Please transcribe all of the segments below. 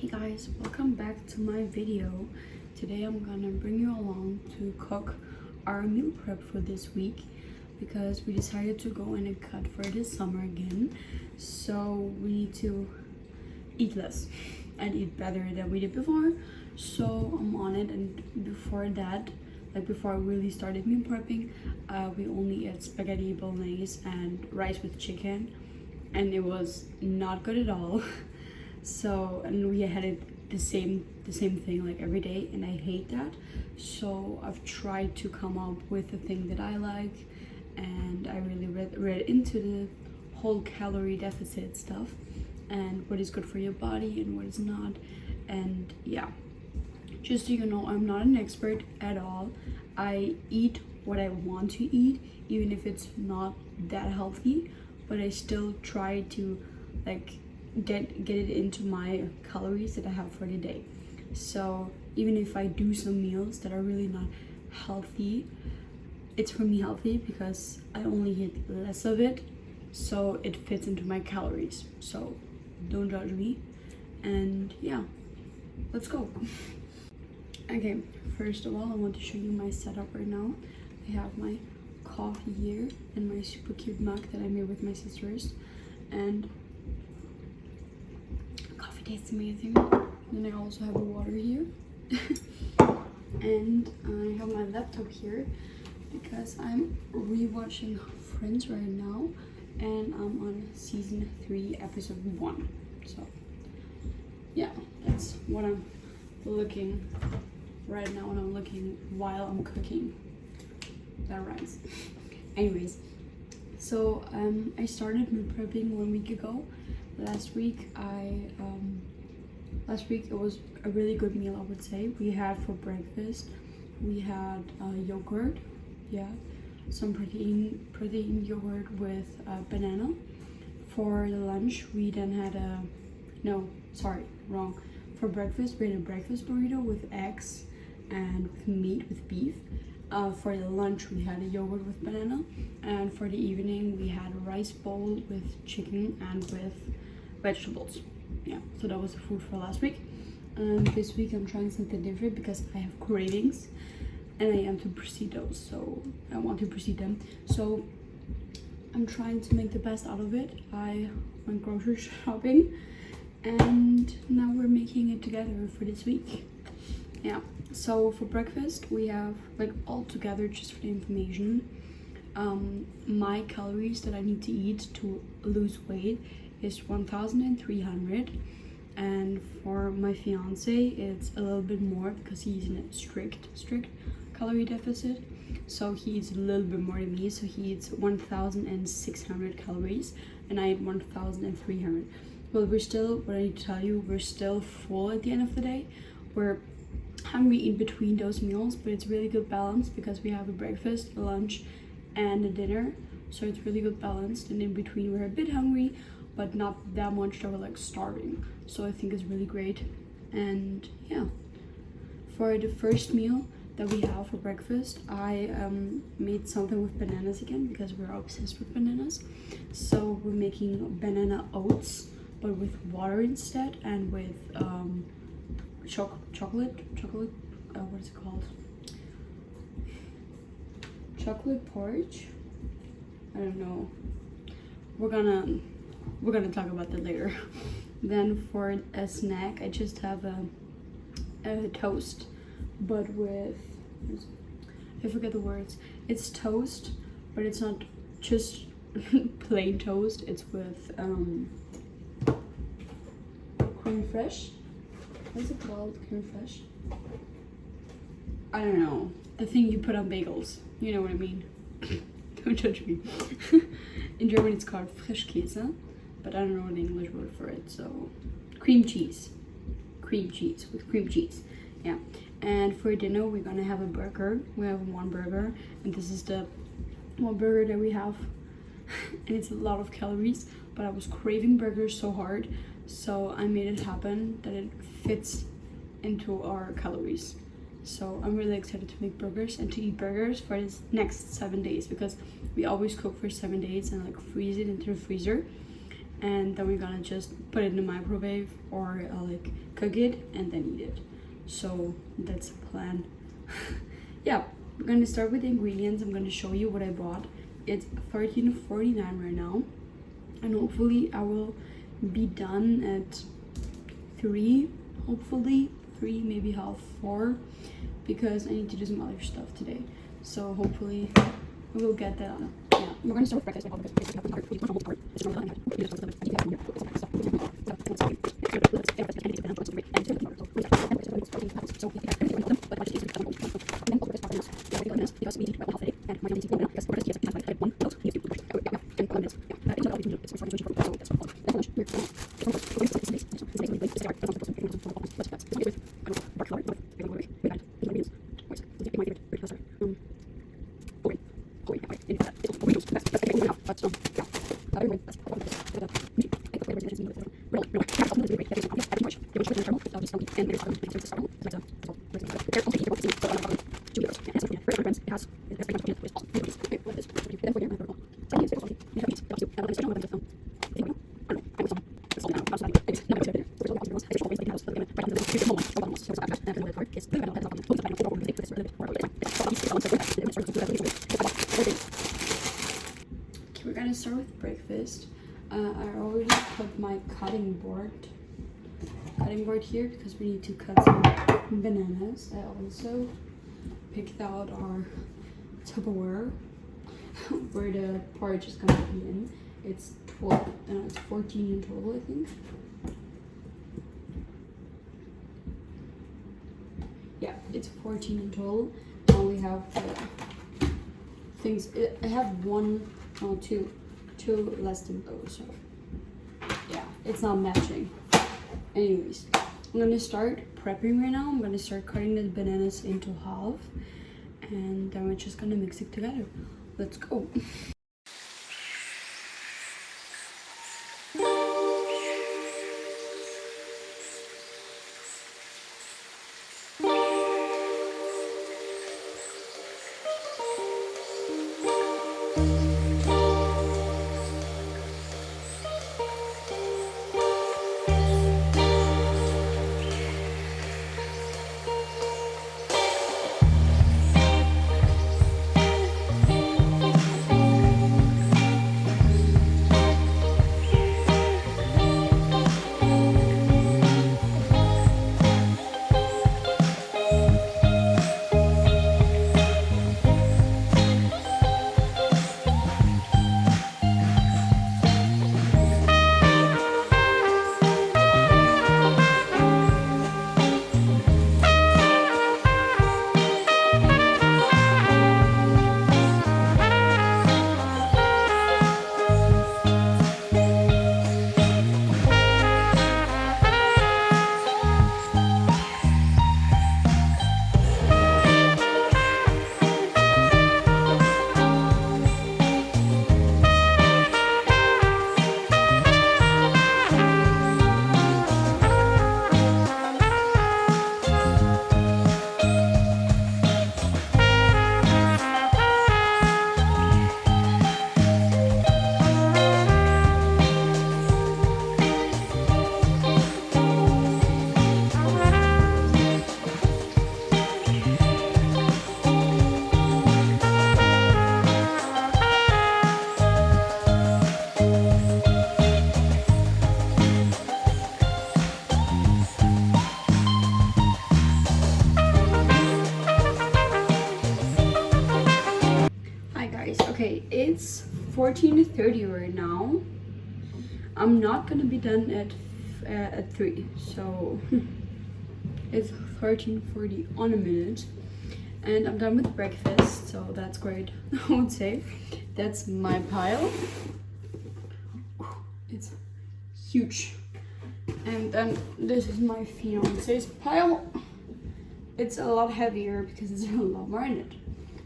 Hey guys, welcome back to my video. Today I'm gonna bring you along to cook our meal prep for this week because we decided to go in a cut for this summer again. So we need to eat less and eat better than we did before. So I'm on it, and before that, before I really started meal prepping, we only ate spaghetti bolognese and rice with chicken, and it was not good at all. So, and we had it the same thing like every day, and I hate that. So I've tried to come up with a thing that I like, and I really read into the whole calorie deficit stuff and what is good for your body and what is not. And yeah, just so you know, I'm not an expert at all. I eat what I want to eat, even if it's not that healthy, but I still try to get it into my calories that I have for the day. So even if I do some meals that are really not healthy, it's for me healthy because I only eat less of it, so it fits into my calories. So don't judge me, and yeah, let's go. Okay, first of all, I want to show you my setup right now. I have my coffee here and my super cute mug that I made with my sisters, and coffee tastes amazing. Then I also have a water here and I have my laptop here because I'm rewatching Friends right now, and I'm on season 3 episode 1. So yeah, that's what I'm looking right now, and I'm looking while I'm cooking. That rhymes. Anyways, so I started meal prepping 1 week ago. Last week it was a really good meal, I would say. We had for breakfast, we had yogurt, some protein yogurt with banana. For the lunch, we then had for breakfast, we had a breakfast burrito with eggs and with meat, with beef. For the lunch, we had a yogurt with banana, and for the evening, we had a rice bowl with chicken and with vegetables. Yeah, so that was the food for last week. This week I'm trying something different because I have cravings and I am to proceed those, so I want to proceed them. So I'm trying to make the best out of it. I went grocery shopping and now we're making it together for this week. Yeah, so for breakfast we have, all together, just for the information, my calories that I need to eat to lose weight is 1,300, and for my fiance it's a little bit more because he's in a strict calorie deficit, so he eats a little bit more than me, so he eats 1,600 calories and I eat 1,300. Well, what I need to tell you, we're still full at the end of the day. We're hungry in between those meals, but it's really good balance because we have a breakfast, a lunch, and a dinner, so it's really good balanced. And in between we're a bit hungry, but not that much that we're starving, so I think it's really great. And yeah, for the first meal that we have for breakfast, I made something with bananas again because we're obsessed with bananas. So we're making banana oats, but with water instead, and with chocolate, what is it called? Chocolate porridge? I don't know. We're gonna talk about that later. Then for a snack, I just have a toast, but with, I forget the words. It's toast, but it's not just plain toast. It's with crème fraîche. What is it called? Crème fraîche? I don't know. The thing you put on bagels. You know what I mean. Don't judge me. In German it's called Frischkäse, but I don't know the English word for it. So cream cheese with cream cheese. Yeah. And for dinner we're gonna have a burger. We have one burger, and this is the one burger that we have. And it's a lot of calories, but I was craving burgers so hard, so I made it happen that it fits into our calories. So I'm really excited to make burgers and to eat burgers for this next 7 days, because we always cook for 7 days and freeze it into the freezer. and then we're gonna just put it in the microwave or like cook it and then eat it. So that's the plan. Yeah, we're gonna start with the ingredients. I'm gonna show you what I bought. It's $13.49 right now, and hopefully I will be done at 3, hopefully 3, maybe half 4, because I need to do some other stuff today. So hopefully we will get that on. Yeah, we're gonna start with breakfast. We're gonna start with breakfast. I already put my cutting board here because we need to cut some bananas. I also picked out our Tupperware where the porridge is gonna be in. It's 12, it's 14 in total, I think. Yeah, it's 14 in total. And we have things. I have two less than those. So yeah, it's not matching. Anyways, I'm gonna start prepping right now. I'm gonna start cutting the bananas into half, and then we're just gonna mix it together. Let's go. Okay, it's 14:30 right now. I'm not gonna be done at 3, so it's 13:40 on a minute, and I'm done with breakfast, so that's great. I would say that's my pile. It's huge. And then this is my fiance's pile. It's a lot heavier because there's a lot more in it.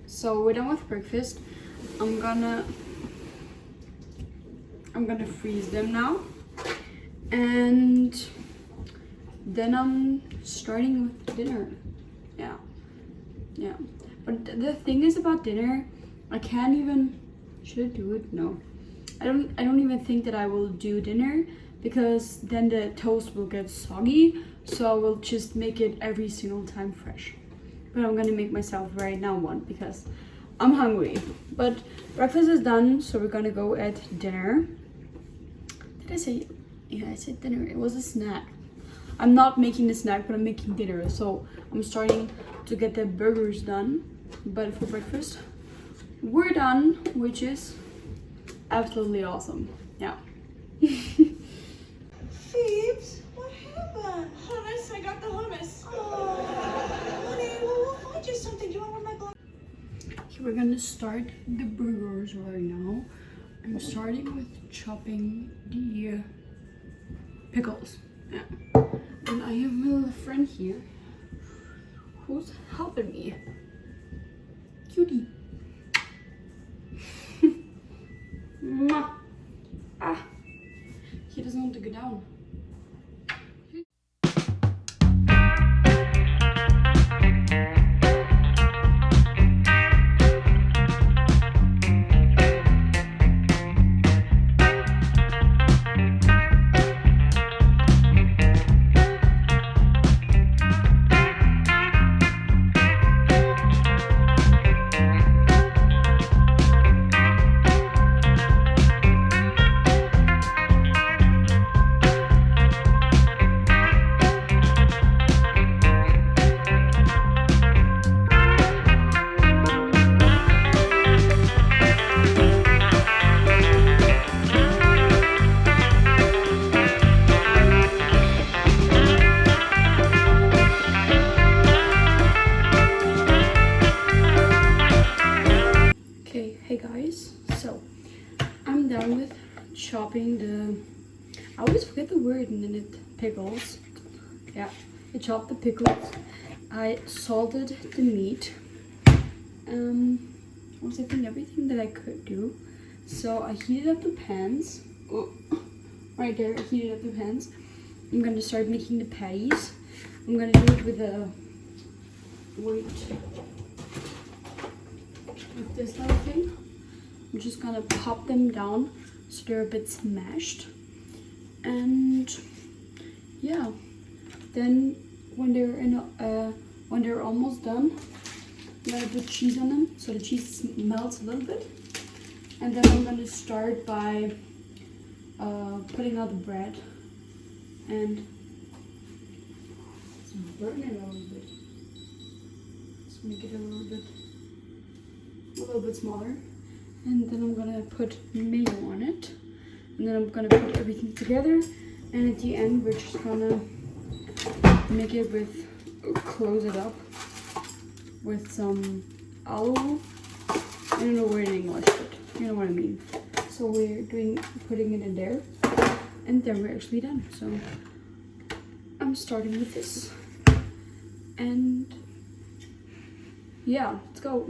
So we're done with breakfast. I'm gonna freeze them now, and then I'm starting with dinner. Yeah. But the thing is about dinner, I can't even. Should I do it? No. I don't even think that I will do dinner, because then the toast will get soggy. So I will just make it every single time fresh. But I'm gonna make myself right now one because I'm hungry. But breakfast is done, so we're gonna go at dinner. Did I say? Yeah, I said dinner. It was a snack. I'm not making the snack, but I'm making dinner. So I'm starting to get the burgers done. But for breakfast, we're done, which is absolutely awesome. Yeah. Phoebes, what happened? Hummus, I got the hummus. Oh, honey, well, we'll find you something. Do you want my glove? Okay, we're gonna start the burgers right now. I'm starting with chopping the pickles. Yeah. And I have my little friend here who's helping me. Cutie. Mwah. Ah, he doesn't want to go down. Hey guys, so I'm done with chopping the, I always forget the word in it, pickles. Yeah, I chopped the pickles. I salted the meat. I was doing everything that I could do. So I heated up the pans. Oh, right there, I heated up the pans. I'm gonna start making the patties. I'm gonna do it with a with this little thing. I'm just gonna pop them down so they're a bit smashed. And yeah, then when they're almost done, I'm gonna put cheese on them so the cheese melts a little bit. And then I'm gonna start by putting out the bread and burn it a little bit. Let's make it a little bit smaller. And then I'm gonna put mayo on it. And then I'm gonna put everything together. And at the end, we're just gonna make it with, close it up with some aloe. I don't know word in English, but you know what I mean. So we're putting it in there. And then we're actually done. So I'm starting with this. And yeah, let's go.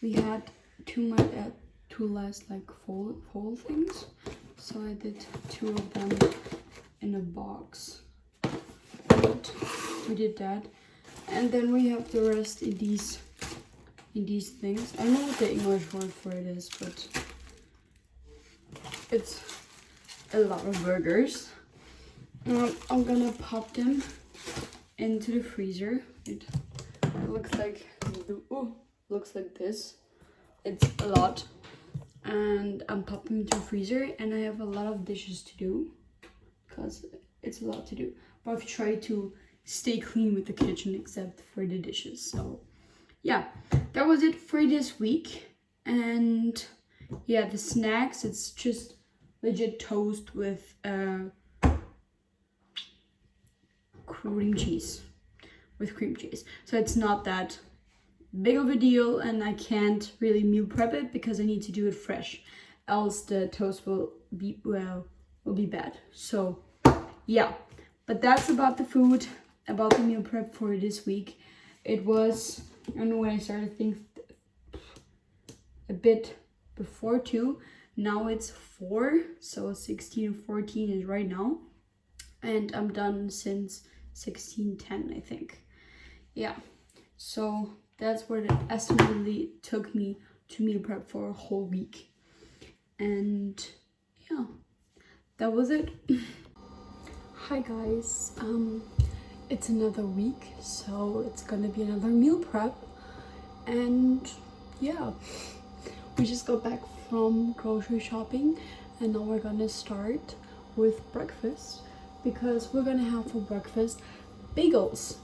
we had two less like full things, so I did 2 of them in a box. And we did that, and then we have the rest in these things. I don't know what the English word for it is, but it's a lot of burgers. I'm gonna pop them into the freezer. It looks like this. It's a lot, and I'm popping into the freezer, and I have a lot of dishes to do because it's a lot to do. But I've tried to stay clean with the kitchen except for the dishes. So yeah, that was it for this week. And yeah, the snacks, it's just legit toast with cream cheese. So it's not that big of a deal, and I can't really meal prep it because I need to do it fresh, else the toast will be bad. So yeah, but that's about the food, about the meal prep for this week. It was, I don't know, when I started thinking a bit before 2, now it's 4, so 16:14 is right now, and I'm done since 16:10, I think. Yeah, so that's what it estimately took me to meal prep for a whole week. And yeah, that was it. Hi guys, it's another week, so it's gonna be another meal prep. And yeah, we just got back from grocery shopping, and now we're gonna start with breakfast, because we're gonna have for breakfast bagels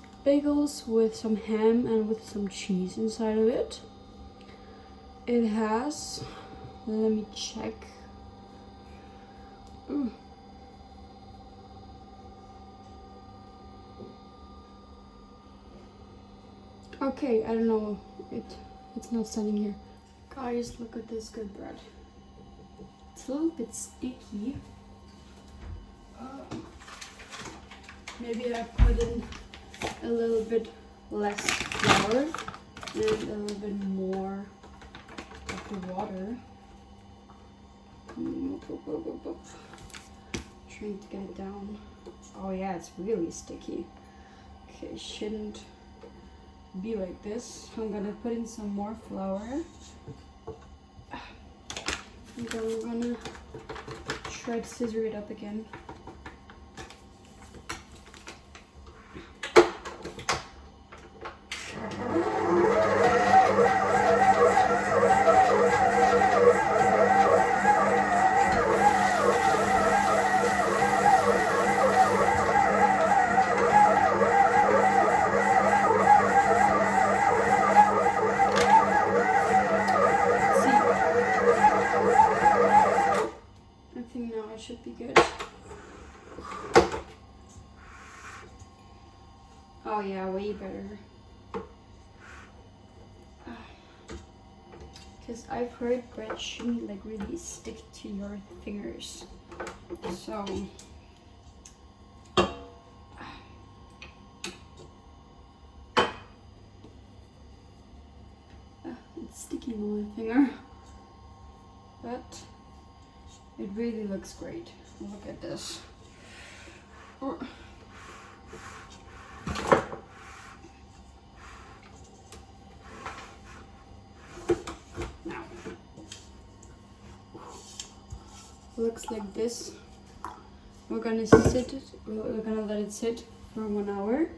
with some ham and with some cheese inside of it. It has, let me check. Okay, I don't know, it's not standing here. Guys, look at this good bread. It's a little bit sticky. Maybe I put in a little bit less flour and a little bit more of the water. Trying to get it down. Oh yeah, it's really sticky. Okay, shouldn't be like this. I'm gonna put in some more flour. And then we're gonna try to scissor it up again. Should be good. Oh yeah, way better. Because I've heard bread shouldn't like really stick to your fingers. So it's sticking on my finger, but it really looks great. Look at this. Now, looks like this. We're gonna let it sit for 1 hour.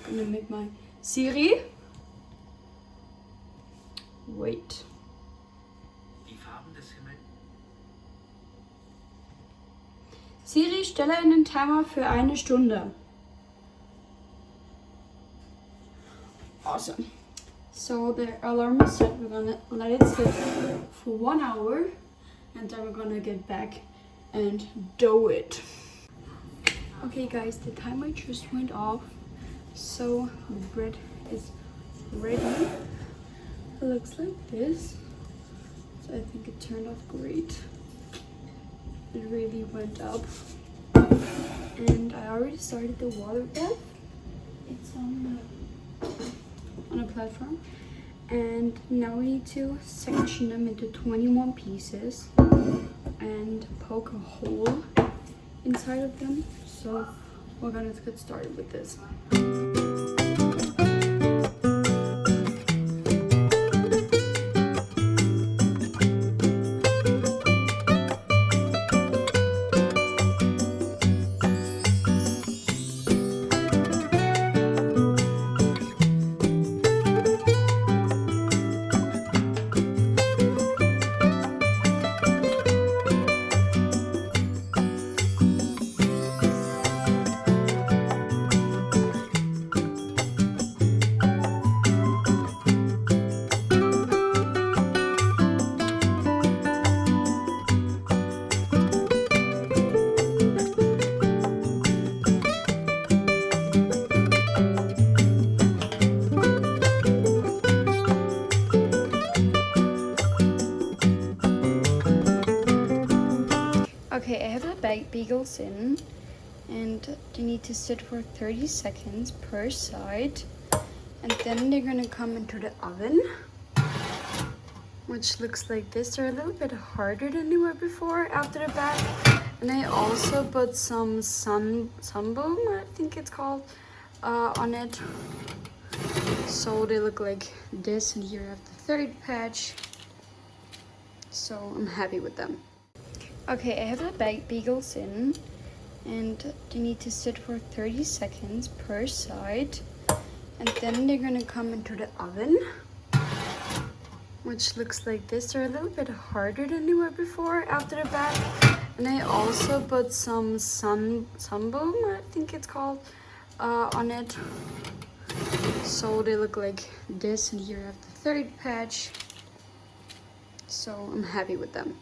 I'm gonna make my Siri. Wait. Siri, stelle einen Timer für 1 Stunde. Awesome. So the alarm is set. We're gonna let it sit for 1 hour, and then we're gonna get back and dough it. Okay guys, the timer just went off, so the bread is ready. It looks like this. So I think it turned out great. It really went up, and I already started the water bath. It's on a platform, And now we need to section them into 21 pieces and poke a hole inside of them. So we're gonna get started with this. Okay, I have the bagels in, and they need to sit for 30 seconds per side, and then they're gonna come into the oven, which looks like this. They're a little bit harder than they were before after the bag. And I also put some sunbloom, I think it's called, on it, so they look like this. And here I have the third patch, so I'm happy with them. Okay, I have the bagels in, and they need to sit for 30 seconds per side, and then they're gonna come into the oven, which looks like this. They're a little bit harder than they were before after the bag. And I also put some sunbloom, I think it's called, on it, so they look like this. And here I have the third patch, so I'm happy with them.